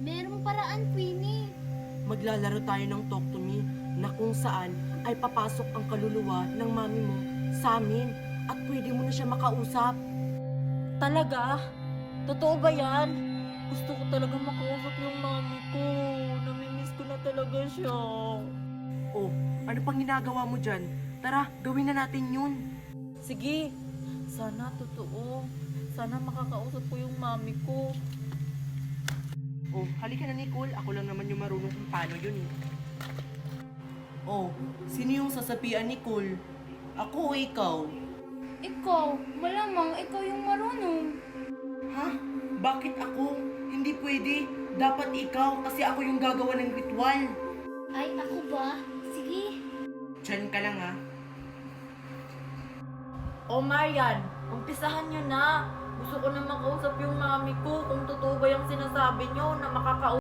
Merong paraan, Queenie. Maglalaro tayo ng Talk to Me na kung saan ay papasok ang kaluluwa ng mami mo sa amin at pwede mo na siya makausap. Talaga? Totoo ba yan? Gusto ko talaga makausap yung mami ko. Namimiss ko na talaga siya. Oh, ano pang ginagawa mo dyan? Tara, gawin na natin yun. Sige, sana totoo. Sana makakausap ko yung mami ko. Oh, halika na Nicole. Ako lang naman yung marunong kung paano yun eh. Oh, sino yung sasapian Nicole? Ako o ikaw? Ikaw, malamang ikaw yung marunong. Ha? Bakit ako? Hindi pwede. Dapat ikaw kasi ako yung gagawa ng ritual. Ay, ako ba? Sige. Diyan ka lang ha. O Marian, umpisahan nyo na. Gusto ko na makausap yung mami ko kung totoo ba yung sinasabi nyo na makakausap